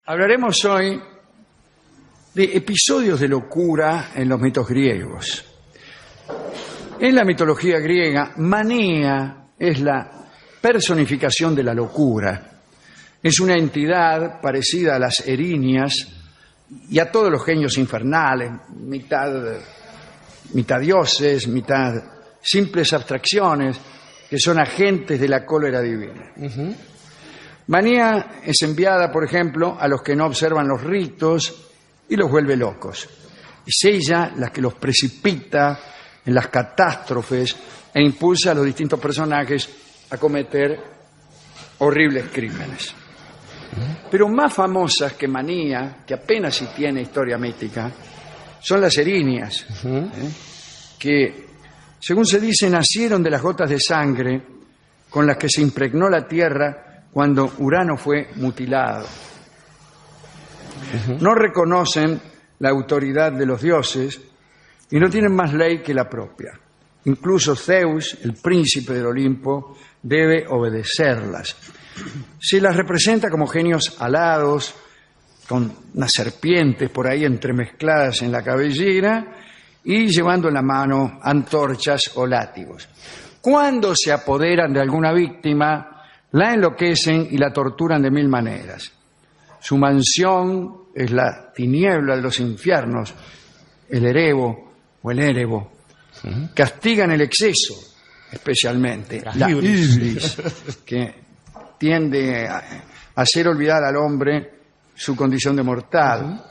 Hablaremos hoy de episodios de locura en los mitos griegos. En la mitología griega, Manea es la personificación de la locura. Es una entidad parecida a las erinias y a todos los genios infernales, mitad dioses, mitad simples abstracciones que son agentes de la cólera divina. Manea es enviada, por ejemplo, a los que no observan los ritos y los vuelve locos. Es ella la que los precipita en las catástrofes e impulsa a los distintos personajes a cometer horribles crímenes. Pero más famosas que Manea, que apenas si tiene historia mítica, son las erinias, que, según se dice, nacieron de las gotas de sangre con las que se impregnó la tierra cuando Urano fue mutilado. No reconocen la autoridad de los dioses y no tienen más ley que la propia. Incluso Zeus, el príncipe del Olimpo, debe obedecerlas. Se las representa como genios alados, con unas serpientes por ahí entremezcladas en la cabellera y llevando en la mano antorchas o látigos. Cuando se apoderan de alguna víctima, la enloquecen y la torturan de mil maneras. Su mansión es la tiniebla de los infiernos, el Erebo o el Erebo. Castigan el exceso, especialmente la iblis, que tiende a hacer olvidar al hombre su condición de mortal.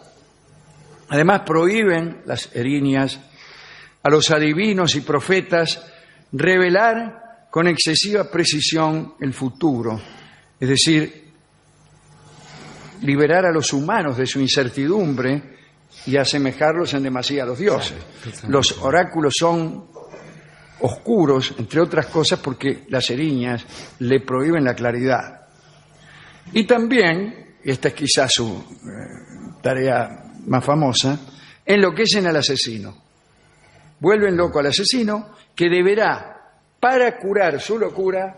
Además, prohíben las erinias a los adivinos y profetas revelar con excesiva precisión el futuro, es decir, liberar a los humanos de su incertidumbre y asemejarlos en demasía a los dioses. Los oráculos son oscuros, entre otras cosas, porque las erinias le prohíben la claridad. Y también, esta es quizás su tarea más famosa, enloquecen al asesino. Vuelven loco al asesino, que deberá, para curar su locura,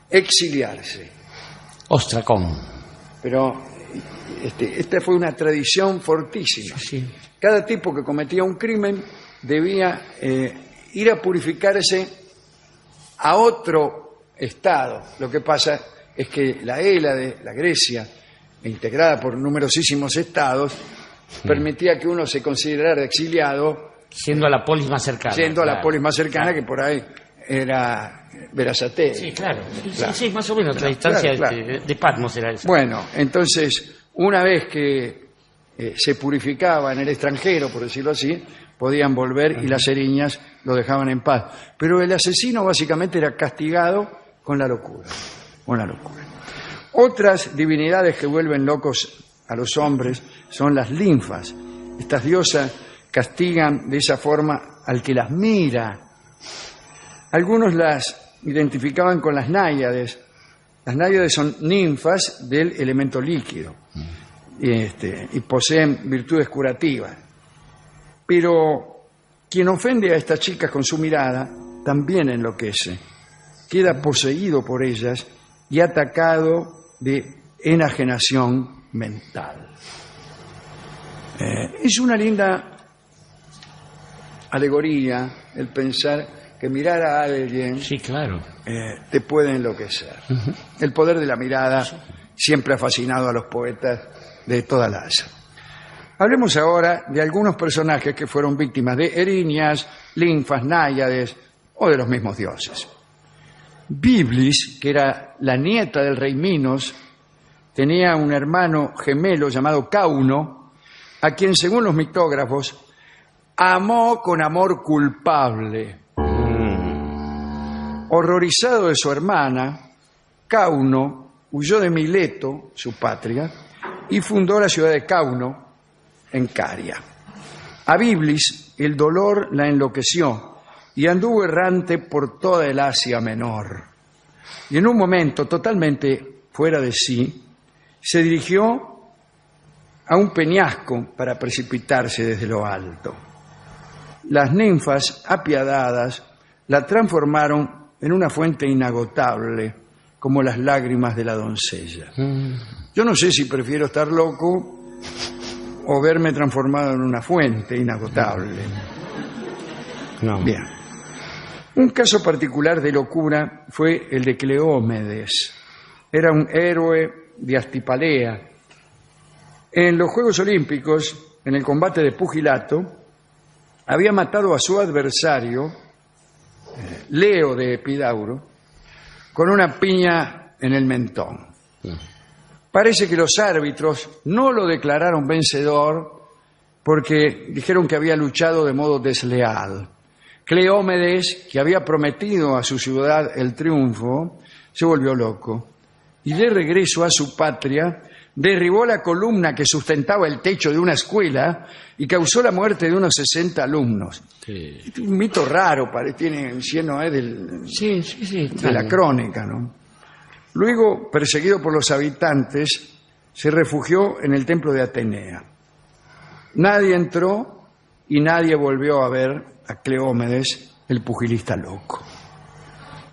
exiliarse. Ostracón. Pero esta fue una tradición fortísima. Sí. Cada tipo que cometía un crimen debía ir a purificarse a otro estado. Lo que pasa es que la Hélade, la Grecia, integrada por numerosísimos estados, permitía que uno se considerara exiliado Siendo a la polis más cercana. Siendo a la polis más cercana, que por ahí era Verazategui. Sí, claro. Sí, más o menos. La distancia de Patmos era esa. Bueno, entonces, una vez que se purificaba en el extranjero, por decirlo así, podían volver y las eriñas lo dejaban en paz. Pero el asesino básicamente era castigado con la locura. Otras divinidades que vuelven locos a los hombres son las linfas. Estas diosas castigan de esa forma al que las mira. Algunos las identificaban con las náyades. Las náyades son ninfas del elemento líquido y poseen virtudes curativas. Pero quien ofende a estas chicas con su mirada también enloquece. Queda poseído por ellas y atacado de enajenación mental. Es una linda alegoría el pensar que mirar a alguien te puede enloquecer. El poder de la mirada siempre ha fascinado a los poetas de toda la Asia. Hablemos ahora de algunos personajes que fueron víctimas de erinias, linfas, náyades o de los mismos dioses. Biblis, que era la nieta del rey Minos, tenía un hermano gemelo llamado Cauno, a quien, según los mitógrafos, amó con amor culpable. Horrorizado de su hermana, Cauno huyó de Mileto, su patria, y fundó la ciudad de Cauno, en Caria. A Biblis el dolor la enloqueció y anduvo errante por toda el Asia Menor. Y en un momento totalmente fuera de sí, se dirigió a un peñasco para precipitarse desde lo alto. Las ninfas, apiadadas, la transformaron en una fuente inagotable, como las lágrimas de la doncella. Yo no sé si prefiero estar loco o verme transformado en una fuente inagotable. No. Bien. Un caso particular de locura fue el de Cleómedes. Era un héroe de Astipalea. En los Juegos Olímpicos, en el combate de pugilato, había matado a su adversario, Leo de Epidauro, con una piña en el mentón. Parece que los árbitros no lo declararon vencedor porque dijeron que había luchado de modo desleal. Cleómedes, que había prometido a su ciudad el triunfo, se volvió loco y de regreso a su patria derribó la columna que sustentaba el techo de una escuela y causó la muerte de unos 60 alumnos. Sí. Un mito raro, tiene lleno de la crónica, ¿no? Luego, perseguido por los habitantes, se refugió en el templo de Atenea. Nadie entró y nadie volvió a ver a Cleómedes, el pugilista loco.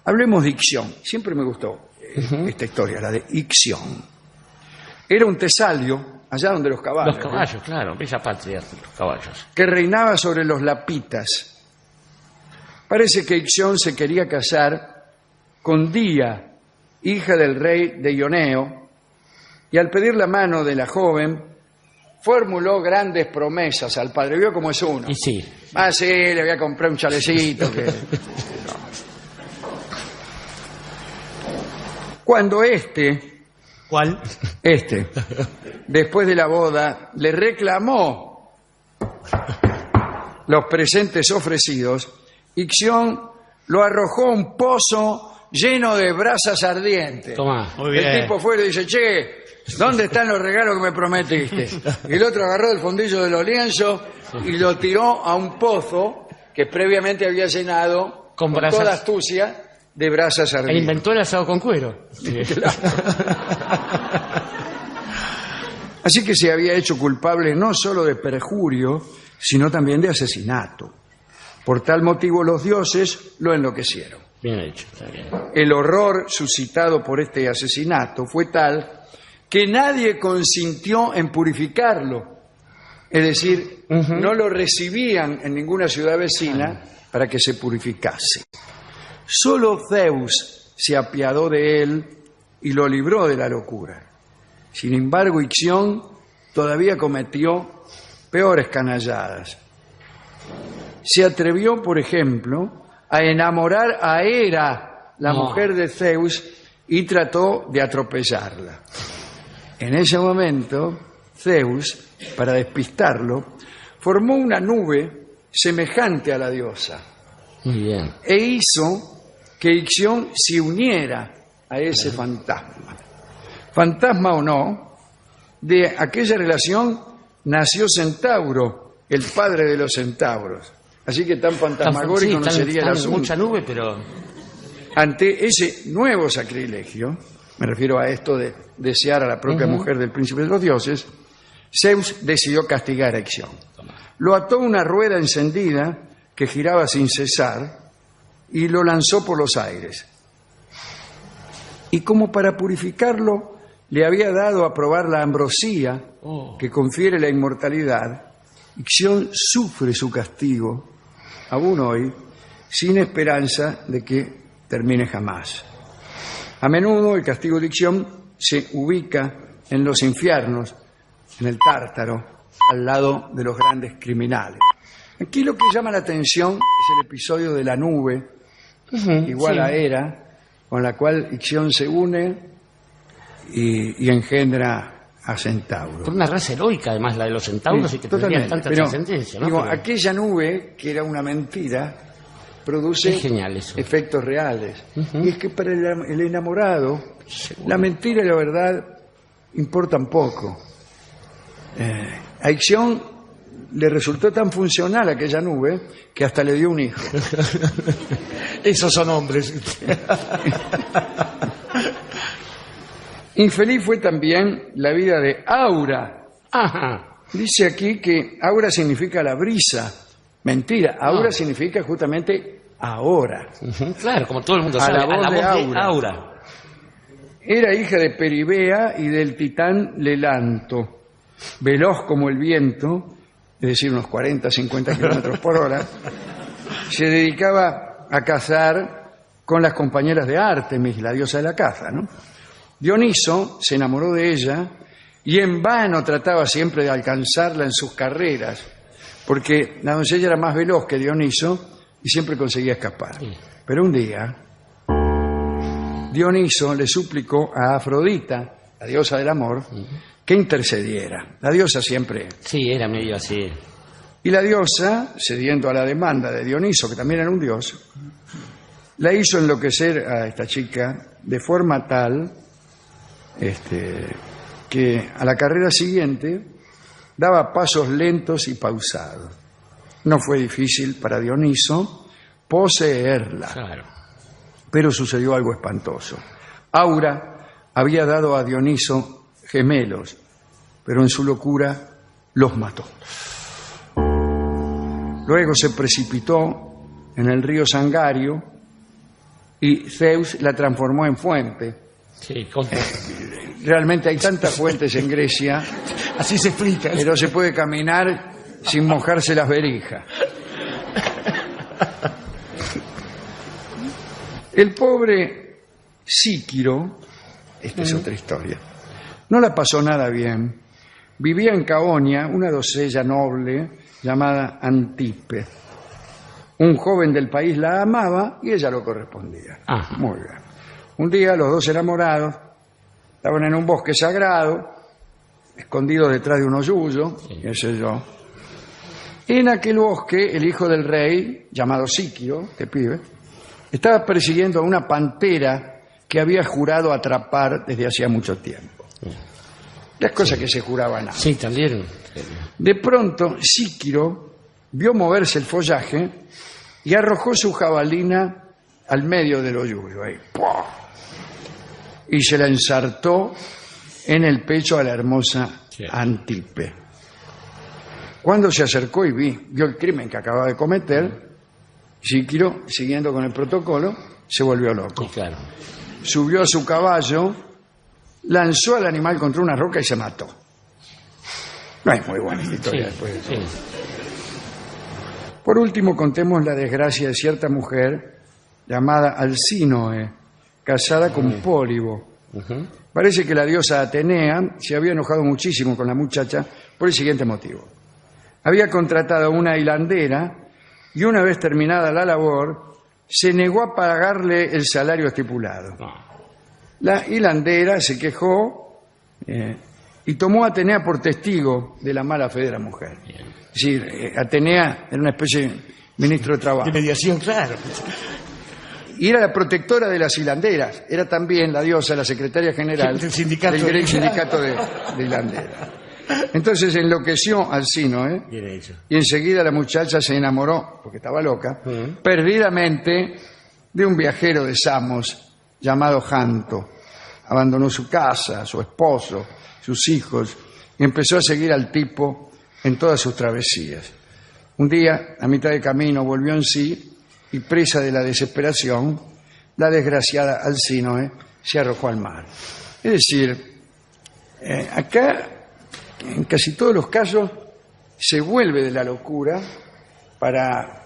Hablemos de Ixión. Siempre me gustó esta historia, la de Ixión. Era un tesalio, allá donde los caballos. Los caballos, claro, bella patria, los caballos. Que reinaba sobre los lapitas. Parece que Ixión se quería casar con Día, hija del rey de Ioneo, y al pedir la mano de la joven, formuló grandes promesas al padre. ¿Vio cómo es uno? Y sí. Ah, sí, le voy a comprar un chalecito. Cuando ¿Cuál? después de la boda, le reclamó los presentes ofrecidos, Ixión lo arrojó a un pozo lleno de brasas ardientes. Tomá. Muy bien. El tipo fue y le dice, che, ¿dónde están los regalos que me prometiste? Y el otro agarró el fondillo de los lienzos y lo tiró a un pozo que previamente había llenado con brasas. toda astucia de brasas Él ardientes. inventó el asado con cuero. Sí. Así que se había hecho culpable no solo de perjurio, sino también de asesinato. Por tal motivo los dioses lo enloquecieron. Bien hecho, está bien. El horror suscitado por este asesinato fue tal que nadie consintió en purificarlo. Es decir, no lo recibían en ninguna ciudad vecina para que se purificase. Solo Zeus se apiadó de él y lo libró de la locura. Sin embargo, Ixión todavía cometió peores canalladas. Se atrevió, por ejemplo, a enamorar a Hera, la mujer de Zeus, y trató de atropellarla. En ese momento, Zeus, para despistarlo, formó una nube semejante a la diosa Muy bien. e hizo que Ixión se uniera a ese fantasma. Fantasma o no, de aquella relación nació Centauro, el padre de los centauros. Así que tan fantasmagórico no sería el asunto. Mucha nube, pero... Ante ese nuevo sacrilegio, me refiero a esto de desear a la propia mujer del príncipe de los dioses, Zeus decidió castigar a Ixión. Lo ató a una rueda encendida que giraba sin cesar y lo lanzó por los aires. Y como para purificarlo, le había dado a probar la ambrosía que confiere la inmortalidad. Ixión sufre su castigo, aún hoy, sin esperanza de que termine jamás. A menudo el castigo de Ixión se ubica en los infiernos, en el Tártaro, al lado de los grandes criminales. Aquí lo que llama la atención es el episodio de la nube, igual a Hera, con la cual Ixión se une y engendra a Centauro. Por una raza heroica, además, la de los centauros, y que tendría tanta Pero, trascendencia, ¿no? digo, Pero- aquella nube, que era una mentira, produce Es genial eso. efectos reales. Y es que para el enamorado, la mentira y la verdad importan poco. A Ixión le resultó tan funcional aquella nube que hasta le dio un hijo. Esos son hombres. Infeliz fue también la vida de Aura. Ajá. Dice aquí que Aura significa la brisa. Mentira, Aura significa justamente ahora. Claro, como todo el mundo A sabe. la voz de de Aura. Aura. Era hija de Peribea y del titán Lelanto, veloz como el viento, es decir, unos 40, 50 kilómetros por hora. Se dedicaba a cazar con las compañeras de Artemis, la diosa de la caza, ¿no? Dioniso se enamoró de ella y en vano trataba siempre de alcanzarla en sus carreras, porque la doncella era más veloz que Dioniso y siempre conseguía escapar. Pero un día, Dioniso le suplicó a Afrodita, la diosa del amor, que intercediera. La diosa siempre... Sí, era medio así. Y la diosa, cediendo a la demanda de Dioniso, que también era un dios, la hizo enloquecer a esta chica de forma tal que a la carrera siguiente daba pasos lentos y pausados. No fue difícil para Dioniso poseerla. Claro. Pero sucedió algo espantoso. Aura había dado a Dioniso gemelos, pero en su locura los mató. Luego se precipitó en el río Sangario y Zeus la transformó en fuente. Sí, Realmente hay tantas fuentes en Grecia, Así se explica. pero se puede caminar sin mojarse las verijas. El pobre Síquiro, esta es otra historia, no la pasó nada bien. Vivía en Caonia una doncella noble llamada Antipe. Un joven del país la amaba y ella lo correspondía. Ajá. Muy bien. Un día los dos enamorados estaban en un bosque sagrado, escondidos detrás de un hoyuyo, qué sé yo. En aquel bosque el hijo del rey, llamado Síquiro, este pibe, estaba persiguiendo a una pantera que había jurado atrapar desde hacía mucho tiempo. Las cosas que se juraban antes. Sí, también. De pronto, Síquiro vio moverse el follaje y arrojó su jabalina al medio del hoyuyo. Ahí, ¡pua! Y se la ensartó en el pecho a la hermosa Antipe. Cuando se acercó y vio el crimen que acababa de cometer, Síquiro, siguiendo con el protocolo, se volvió loco. Sí, claro. Subió a su caballo, lanzó al animal contra una roca y se mató. No es muy buena esta historia después de todo. Sí. Por último, contemos la desgracia de cierta mujer llamada Alcínoe, casada con Pólibo. Parece que la diosa Atenea se había enojado muchísimo con la muchacha por el siguiente motivo. Había contratado a una hilandera y una vez terminada la labor, se negó a pagarle el salario estipulado. La hilandera se quejó y tomó a Atenea por testigo de la mala fe de la mujer. Es decir, Atenea era una especie de ministro de trabajo. De mediación, claro. Y era la protectora de las hilanderas. Era también la diosa, la secretaria general Del sindicato. del Great Sindicato de hilanderas. Entonces enloqueció Alcínoe Bien hecho. y enseguida la muchacha se enamoró, porque estaba loca, perdidamente de un viajero de Samos llamado Janto. Abandonó su casa, su esposo, sus hijos y empezó a seguir al tipo en todas sus travesías. Un día, a mitad de camino, volvió en sí y, presa de la desesperación, la desgraciada Alcínoe se arrojó al mar. Es decir, acá, en casi todos los casos, se vuelve de la locura para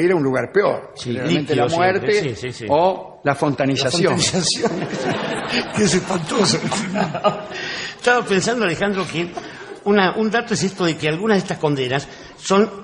ir a un lugar peor. Sí, realmente la líquido muerte siempre, sí. o la fontanización. Que es espantoso. Estaba pensando, Alejandro, que un dato es esto de que algunas de estas condenas son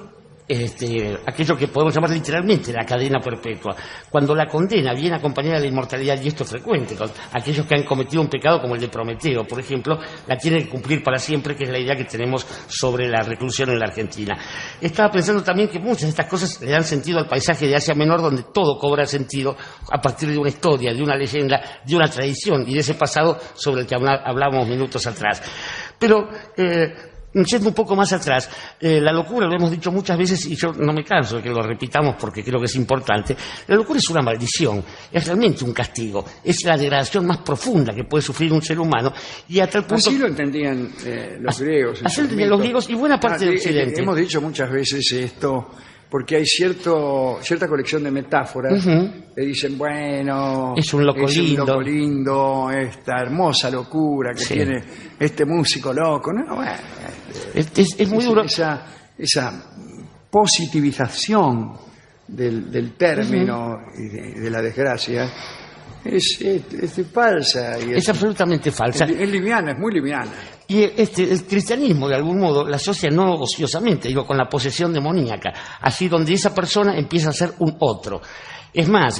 aquello que podemos llamar literalmente la cadena perpetua. Cuando la condena viene acompañada de la inmortalidad, y esto es frecuente, con aquellos que han cometido un pecado como el de Prometeo, por ejemplo, la tienen que cumplir para siempre, que es la idea que tenemos sobre la reclusión en la Argentina. Estaba pensando también que muchas de estas cosas le dan sentido al paisaje de Asia Menor, donde todo cobra sentido a partir de una historia, de una leyenda, de una tradición y de ese pasado sobre el que hablábamos minutos atrás. Pero yendo un poco más atrás, la locura, lo hemos dicho muchas veces y yo no me canso de que lo repitamos porque creo que es importante. La locura es una maldición, es realmente un castigo, es la degradación más profunda que puede sufrir un ser humano y a tal punto... Así lo entendían los griegos. Así lo entendían los griegos y buena parte de Occidente. Hemos dicho muchas veces esto porque hay cierta colección de metáforas que dicen, bueno, es un loco lindo, esta hermosa locura que tiene este músico loco. No, bueno, es muy duro. Esa positivización del término y de la desgracia es falsa. Es absolutamente falsa. Es liviana, es muy liviana. Y el cristianismo, de algún modo, la asocia no ociosamente, digo, con la posesión demoníaca, así donde esa persona empieza a ser un otro. Es más,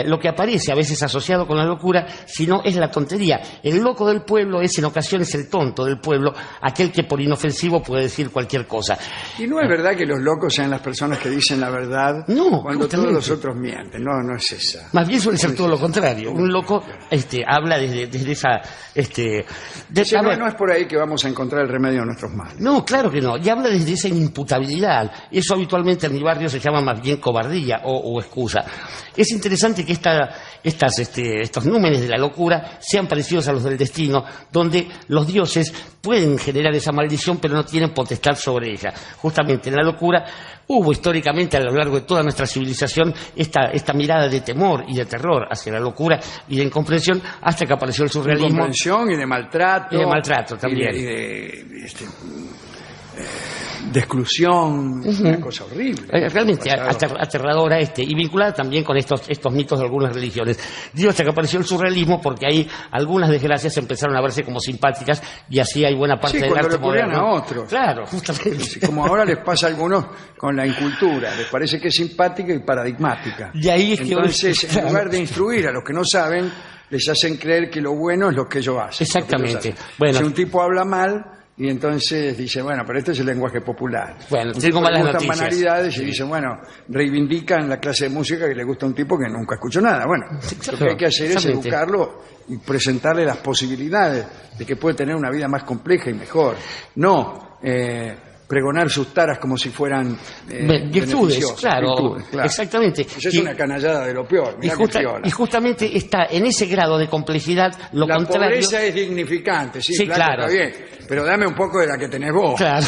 lo que aparece a veces asociado con la locura, si no es la tontería. El loco del pueblo es en ocasiones el tonto del pueblo, aquel que por inofensivo puede decir cualquier cosa. Y no es verdad que los locos sean las personas que dicen la verdad cuando todos los otros mienten. No es esa. Más bien suele ser todo lo contrario. Un loco habla desde esa... no es por ahí que vamos a encontrar el remedio a nuestros males. No, claro que no. Y habla desde esa inimputabilidad. Eso habitualmente en mi barrio se llama más bien cobardía o excusa. Es interesante que estos númenes de la locura sean parecidos a los del destino, donde los dioses pueden generar esa maldición, pero no tienen potestad sobre ella. Justamente en la locura hubo históricamente a lo largo de toda nuestra civilización esta mirada de temor y de terror hacia la locura y de incomprensión, hasta que apareció el surrealismo. De incomprensión y de maltrato. Y de maltrato también. De exclusión, una cosa horrible. Realmente aterradora y vinculada también con estos mitos de algunas religiones. Digo, hasta que apareció el surrealismo, porque ahí algunas desgracias empezaron a verse como simpáticas, y así hay buena parte del arte moderno. A otros. Claro, justamente. Como ahora les pasa a algunos con la incultura, les parece que es simpática y paradigmática. Y ahí es entonces, en lugar de instruir a los que no saben, les hacen creer que lo bueno es lo que ellos hacen. Exactamente. Bueno, si un tipo habla mal, y entonces dice, bueno, pero este es el lenguaje popular. Bueno, tengo malas noticias. Banalidades y dicen, bueno, reivindican la clase de música que le gusta a un tipo que nunca escuchó nada. Bueno, lo que hay que hacer es educarlo y presentarle las posibilidades de que puede tener una vida más compleja y mejor. No pregonar sus taras como si fueran virtudes, claro, exactamente. Eso es una canallada de lo peor. Y justamente está en ese grado de complejidad lo contrario. La pobreza es dignificante, sí, claro, está bien, pero dame un poco de la que tenés vos. Claro.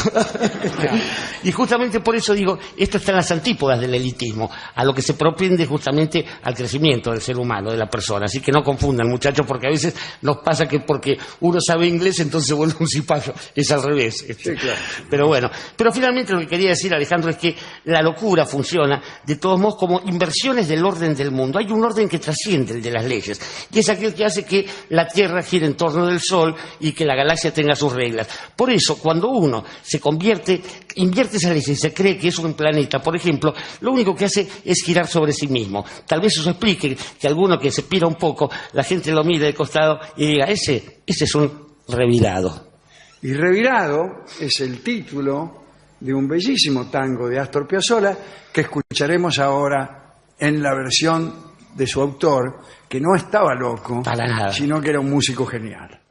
Y justamente por eso digo, esto está en las antípodas del elitismo, a lo que se propende justamente al crecimiento del ser humano, de la persona. Así que no confundan, muchachos, porque a veces nos pasa que porque uno sabe inglés, entonces se vuelve un cipayo. Es al revés. Sí, claro. Pero bueno. Pero finalmente lo que quería decir, Alejandro, es que la locura funciona de todos modos como inversiones del orden del mundo. Hay un orden que trasciende el de las leyes, y es aquel que hace que la Tierra gire en torno del Sol y que la galaxia tenga sus reglas. Por eso, cuando uno invierte esas leyes y se cree que es un planeta, por ejemplo, lo único que hace es girar sobre sí mismo. Tal vez eso explique que alguno que se pira un poco, la gente lo mire de costado y diga, ese es un revirado. Y Revirado es el título de un bellísimo tango de Astor Piazzolla que escucharemos ahora en la versión de su autor, que no estaba loco, para nada, sino que era un músico genial.